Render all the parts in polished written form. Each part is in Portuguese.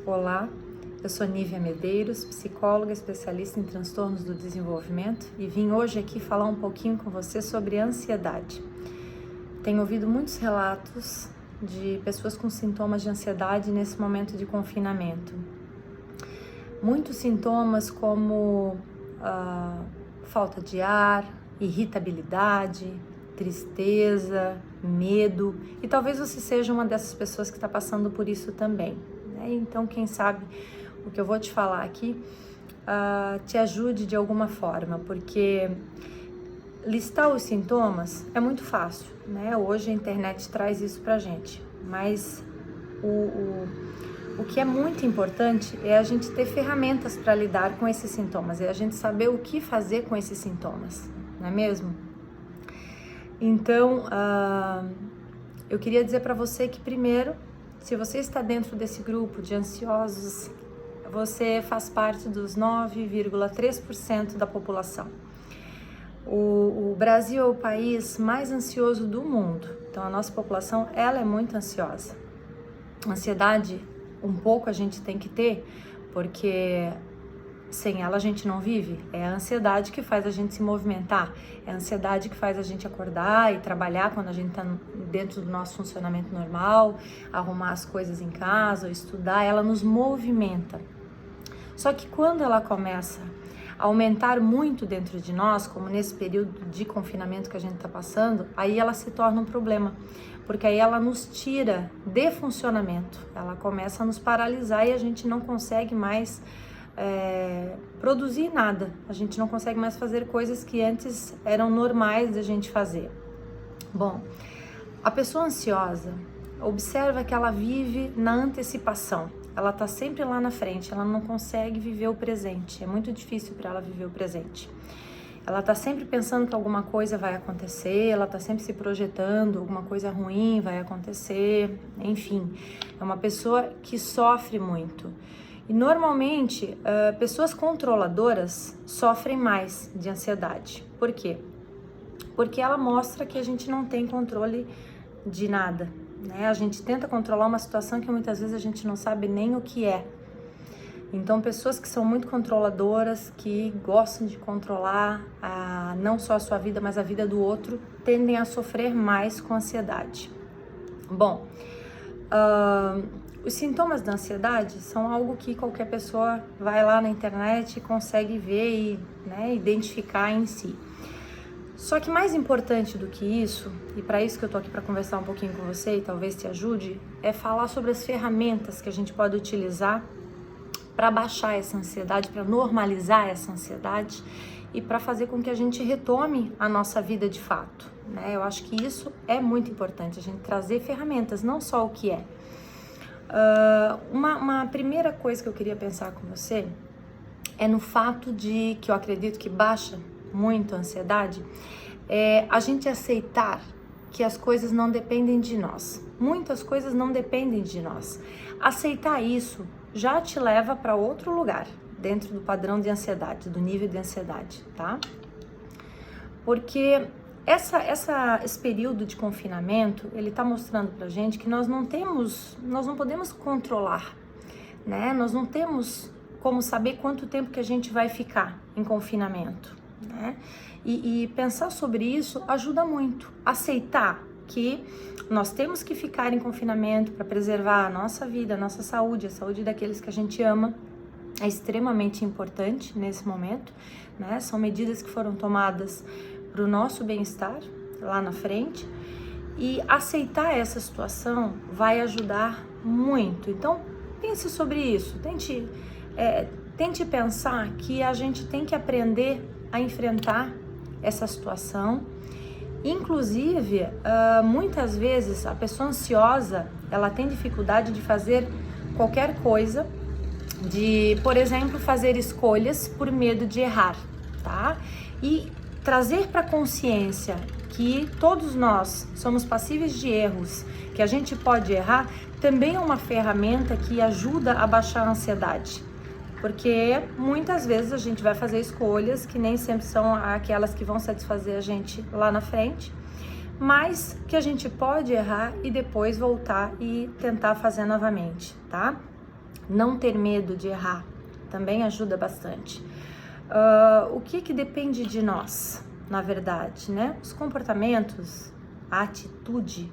Olá, eu sou Nívia Medeiros, psicóloga especialista em transtornos do desenvolvimento e vim hoje aqui falar um pouquinho com você sobre ansiedade. Tenho ouvido muitos relatos de pessoas com sintomas de ansiedade nesse momento de confinamento. Muitos sintomas como falta de ar, irritabilidade, tristeza, medo, e talvez você seja uma dessas pessoas que está passando por isso também, né? Então, quem sabe o que eu vou te falar aqui te ajude de alguma forma, porque listar os sintomas é muito fácil, né? Hoje a internet traz isso pra gente, mas o que é muito importante é a gente ter ferramentas para lidar com esses sintomas, é a gente saber o que fazer com esses sintomas, não é mesmo? Então, eu queria dizer para você que, primeiro, se você está dentro desse grupo de ansiosos, você faz parte dos 9,3% da população. O Brasil é o país mais ansioso do mundo, então a nossa população, ela é muito ansiosa. Ansiedade, um pouco a gente tem que ter, porque sem ela a gente não vive. É a ansiedade que faz a gente se movimentar, é a ansiedade que faz a gente acordar e trabalhar quando a gente está dentro do nosso funcionamento normal, arrumar as coisas em casa, estudar, ela nos movimenta. Só que quando ela começa a aumentar muito dentro de nós, como nesse período de confinamento que a gente está passando, aí ela se torna um problema, porque aí ela nos tira de funcionamento, ela começa a nos paralisar e a gente não consegue mais produzir nada, a gente não consegue mais fazer coisas que antes eram normais da gente fazer. Bom, a pessoa ansiosa, observa que ela vive na antecipação, ela está sempre lá na frente, ela não consegue viver o presente, é muito difícil para ela viver o presente. Ela está sempre pensando que alguma coisa vai acontecer, ela está sempre se projetando, alguma coisa ruim vai acontecer, enfim, é uma pessoa que sofre muito. E normalmente, pessoas controladoras sofrem mais de ansiedade. Por quê? Porque ela mostra que a gente não tem controle de nada, né? A gente tenta controlar uma situação que muitas vezes a gente não sabe nem o que é. Então, pessoas que são muito controladoras, que gostam de controlar não só a sua vida, mas a vida do outro, tendem a sofrer mais com ansiedade. Bom, os sintomas da ansiedade são algo que qualquer pessoa vai lá na internet e consegue ver e, né, identificar em si. Só que mais importante do que isso, e para isso que eu tô aqui para conversar um pouquinho com você e talvez te ajude, é falar sobre as ferramentas que a gente pode utilizar para baixar essa ansiedade, para normalizar essa ansiedade e para fazer com que a gente retome a nossa vida de fato, né? Eu acho que isso é muito importante, a gente trazer ferramentas, não só o que é. Uma primeira coisa que eu queria pensar com você é no fato de que eu acredito que baixa muito a ansiedade, é a gente aceitar que as coisas não dependem de nós. Muitas coisas não dependem de nós. Aceitar isso já te leva para outro lugar dentro do padrão de ansiedade, do nível de ansiedade, tá? Porque esse período de confinamento, ele tá mostrando pra gente que nós não podemos controlar, né? Nós não temos como saber quanto tempo que a gente vai ficar em confinamento, né? E pensar sobre isso ajuda muito. Aceitar que nós temos que ficar em confinamento para preservar a nossa vida, a nossa saúde, a saúde daqueles que a gente ama, é extremamente importante nesse momento, né? São medidas que foram tomadas para o nosso bem-estar lá na frente, e aceitar essa situação vai ajudar muito. Então, pense sobre isso, tente pensar que a gente tem que aprender a enfrentar essa situação. Inclusive, muitas vezes a pessoa ansiosa, ela tem dificuldade de fazer qualquer coisa, de, por exemplo, fazer escolhas por medo de errar, tá? E trazer para a consciência que todos nós somos passíveis de erros, que a gente pode errar, também é uma ferramenta que ajuda a baixar a ansiedade. Porque muitas vezes a gente vai fazer escolhas que nem sempre são aquelas que vão satisfazer a gente lá na frente, mas que a gente pode errar e depois voltar e tentar fazer novamente, tá? Não ter medo de errar também ajuda bastante. O que depende de nós, na verdade, né? Os comportamentos, a atitude,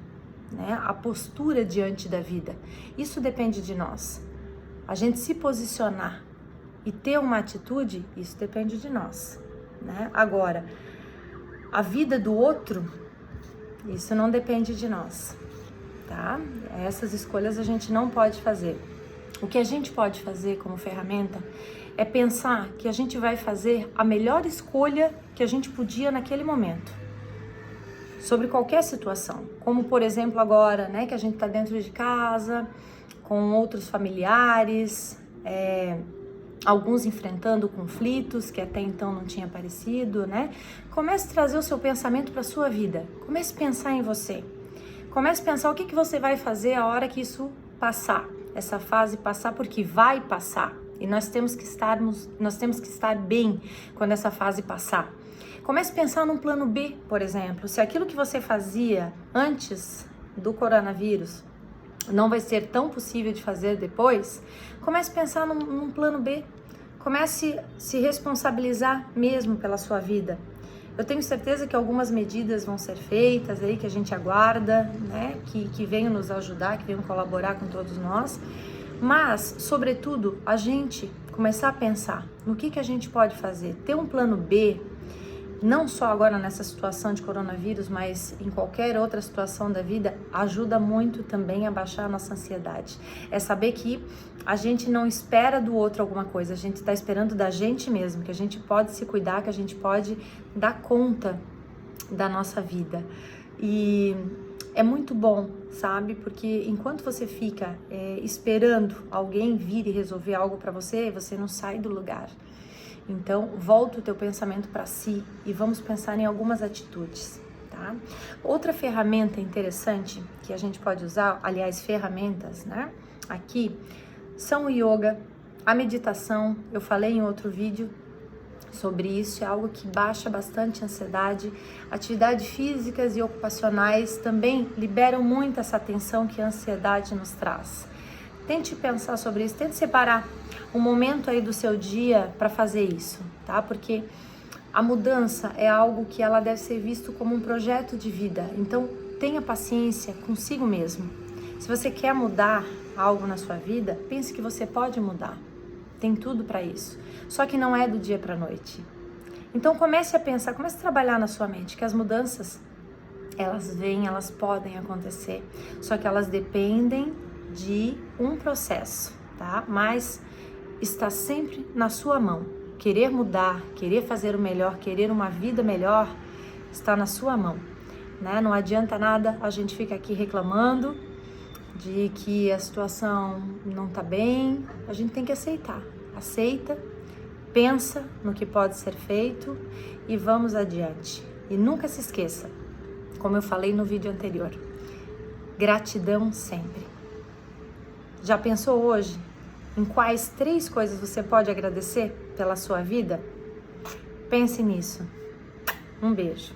né? A postura diante da vida. Isso depende de nós. A gente se posicionar e ter uma atitude, isso depende de nós, né? Agora, a vida do outro, isso não depende de nós, tá? Essas escolhas a gente não pode fazer. O que a gente pode fazer como ferramenta é pensar que a gente vai fazer a melhor escolha que a gente podia naquele momento, sobre qualquer situação, como por exemplo agora, né, que a gente tá dentro de casa, com outros familiares, alguns enfrentando conflitos que até então não tinha aparecido, né? Comece a trazer o seu pensamento para a sua vida. Comece a pensar em você. Comece a pensar o que você vai fazer a hora que isso passar, essa fase passar, porque vai passar. E nós temos que estar bem quando essa fase passar. Comece a pensar num plano B, por exemplo. Se aquilo que você fazia antes do coronavírus não vai ser tão possível de fazer depois, comece a pensar num plano B. Comece a se responsabilizar mesmo pela sua vida. Eu tenho certeza que algumas medidas vão ser feitas aí, que a gente aguarda, né? Que venham nos ajudar, que venham colaborar com todos nós. Mas, sobretudo, a gente começar a pensar no que a gente pode fazer. Ter um plano B, não só agora nessa situação de coronavírus, mas em qualquer outra situação da vida, ajuda muito também a baixar a nossa ansiedade. É saber que a gente não espera do outro alguma coisa, a gente está esperando da gente mesmo, que a gente pode se cuidar, que a gente pode dar conta da nossa vida. E é muito bom, sabe? Porque enquanto você fica esperando alguém vir e resolver algo para você, você não sai do lugar. Então, volta o teu pensamento para si e vamos pensar em algumas atitudes, tá? Outra ferramenta interessante que a gente pode usar, aliás, ferramentas, né? Aqui, são o yoga, a meditação. Eu falei em outro vídeo sobre isso, é algo que baixa bastante a ansiedade. Atividades físicas e ocupacionais também liberam muito essa tensão que a ansiedade nos traz. Tente pensar sobre isso, tente separar um momento aí do seu dia para fazer isso, tá? Porque a mudança é algo que ela deve ser visto como um projeto de vida. Então, tenha paciência consigo mesmo. Se você quer mudar algo na sua vida, pense que você pode mudar. Tem tudo para isso. Só que não é do dia para a noite. Então, comece a pensar, comece a trabalhar na sua mente que as mudanças, elas vêm, elas podem acontecer. Só que elas dependem de um processo, tá? Mas está sempre na sua mão. Querer mudar, querer fazer o melhor, querer uma vida melhor, está na sua mão, né? Não adianta nada a gente ficar aqui reclamando de que a situação não tá bem. A gente tem que aceitar. Aceita, pensa no que pode ser feito e vamos adiante. E nunca se esqueça, como eu falei no vídeo anterior, gratidão sempre. Já pensou hoje em quais 3 coisas você pode agradecer pela sua vida? Pense nisso. Um beijo.